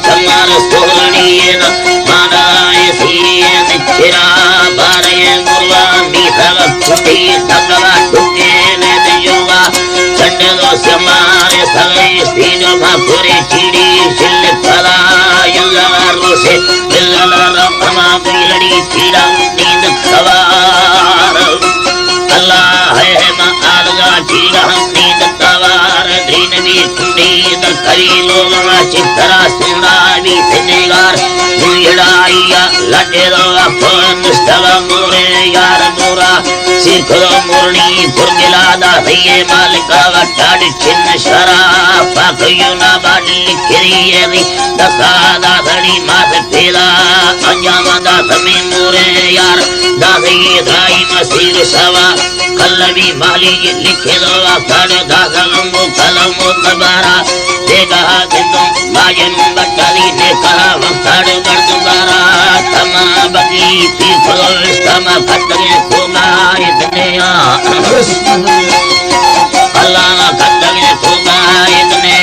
चमार सोरणीन मादाय सीन चिरा बारे मुर्वा मीठा कुटी तगवा टुके ने दियोगा चंडलो समारे सगे सीनो भापुरे चिड़ी चिल्ल पला यल्ला रोसे बिल्ला रखमा बिलड़ी चिड़ा नींद सवार अल्लाह है मा आलगा चिड़ा नींद सवार द्रीन भी कुंडी दर करी लोगा चित्तरा सुना भी सिनेगार मुयड़ाइया लटे रोगा फोन स्थला मोरे यार मोरा सिखलो मुरनी फुरगिला दा भैये मालिका वटाड़ चिन्न शरा पाकयुना बाडी किरियरी दसा दा धड़ी मात पेला अंजामा दा समी मोरे यार दादी धाई मसीर सवा कल्लवी माली लिखे दो अखाड़ दादा लंबो कलमो तबारा देगा दिंदो मायन बटाली ने कहा वखाड़ गर्द बारा तमा बगी पीफलो तमा खतरे खोगा इतने अल्लाह खतरे खोगा इतने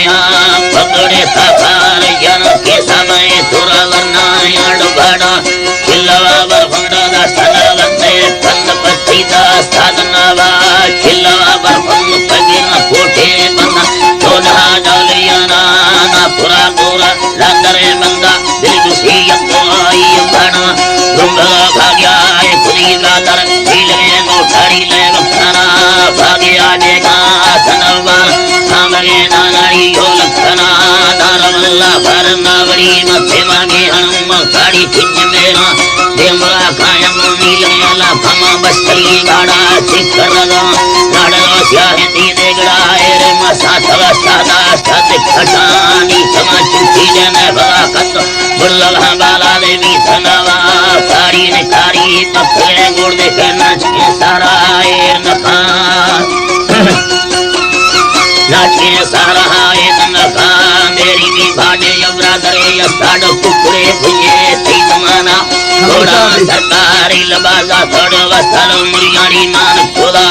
पकड़े सफार जन के समय तुरा वरना याड बड़ा किल्लवा बरफंडा दा सनगंदे पंद पत्ती दा साधनावा किल्लवा बरफंद पगिन कोठे बंदा तोड़ा डालिया ना पूरा पूरा लंदरे बंदा दिल खुशी आई बना गुंगा भाग्या खुदी गादर दिले गोठारी ले लखना भाग्या देगा सनवा सामगे नानारी हो लखना दारमल्ला भरना बड़ी मथे मांगे हनुम साड़ी पिंज मेरा देमरा कायम नीले अला फमा बस्ती गाड़ा चिकरगा गाड़ा स्याहे दी देगड़ा रे मसा थवा सादा सद खटानी समा चुकी ने भला कत बुल्ला बाला देवी सनवा साड़ी ने कारी पकड़े गुड़ दे के नाच के सारा ए नखा नाचे सारा है नखा मेरी भी भाड़े यवरादरे यस्ताड़ कुकड़े भुए थी तमाना थोड़ा सरकारी लबाजा थोड़ा वसल मुरियानी मान खुदा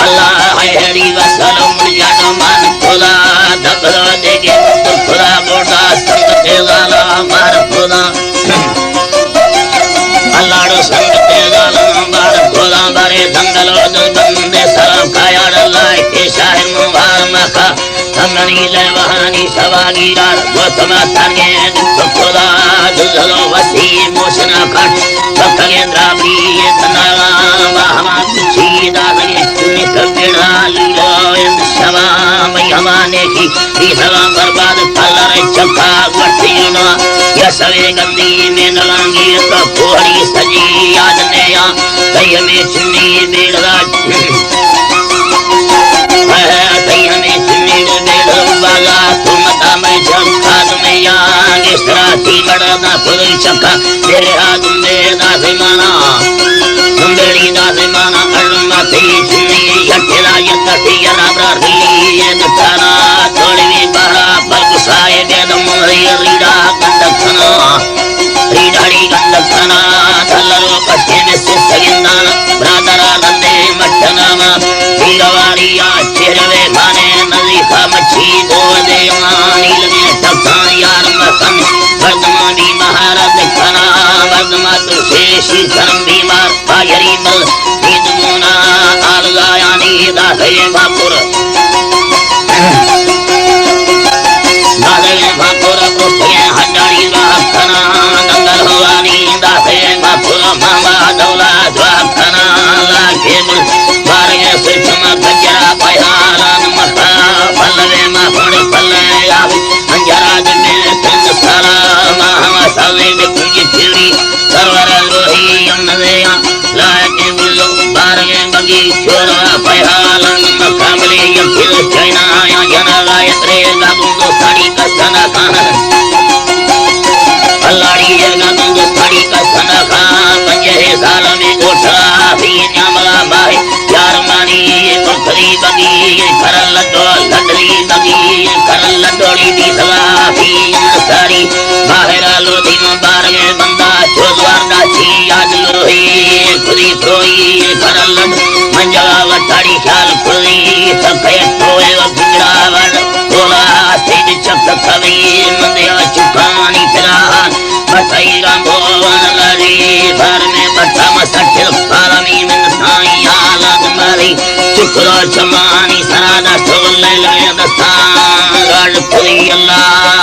अल्लाह है हरी वसल मुरियाना मान खुदा दबलो देगे तो खुदा बोटा संग तेगाला मार खुदा अल्लाह संग तेगाला मार खुदा बारे दंगलो दल बंदे सलाम कायाड़ अल्लाह के शाहिर मुबार मका संगनी ले वहानी सवागीरा गोतमा तंगे तो खुदा दुजलो वसी मोशना काट पकगेंद्रा बी तनाला वहमा सीधा लगे तुने कबिड़ा लीलो इन शवा मयमाने की इधरा बर्बाद पल्लर चक्का गट्टियों या सवे गंदी में नलांगी तो कोहड़ी सजी याद ने या कई में चुन्नी बेड़ा कई हमें चुन्नी बेड़ा वाला तुम तामे चक्का में यांगे सराती बड़ा ना पुरी चक्का तेरे हाथ में दासे माना तुम बेड़ी दासे माना अल्लाह तेरी चुन्नी यकेला यकती यराबरा ये नकारा थोड़ी भी बड़ा बरसाए बेदम रीड़ा गंदखना रीडाड़ी गंदखना थल्लरो पट्टे में से सगिंदाना ब्रादरा गंदे मट्टनामा वीरवारिया चेहरे खाने नजीफा मच्छी दो देवानी लगे तखान यार मखन वर्धमानी महाराज खना वर्धमा तुलसे शीर्षम बीमार पायरी मल नीदमुना आलगायानी दासे भापुर दासे भापुर पुष्पे हजारी वाखना दंगल हुआनी दासे भापुर मामा दौला द्वाखना लाखे मुल बारगे सुचमा गजरा पयालान मखा पल्लवे माफड़ पल्ले आवी अंजराज में तंग साला माहमा साले में कुंजी चिड़ी सरवर रोही यमनदेया लाके मुल्लो बारगे बगी छोरा पयालान मखा मले यखिल चैना या जना गायत्रे गाबुंदो साड़ी का सना खाना अल्लाड़ी गाबुंदो साड़ी का सना खाना पंजे साल में गोठा भी न्यामला माहे यार मानी मुखरी बगी करल लड्डो लडली बगी करल लड्डोड़ी दी सवा भी सारी बाहरा लोधी बारगे बंदा चोदवार दाची याद लोही खुदी थोई करल लड मंजला वटाड़ी ख्याल खुदी सफेद होए व भिंगड़ा वड बोला तेज चक कवे लड़ी मंदिया चुकानी फिरान बसाई रामोवन लड़ी घर में बट्टा मसठिल पारमी में साई आलत मरी चुकरो चमानी सरादा ठोल ले दस्तान गढ़ पुरी अल्लाह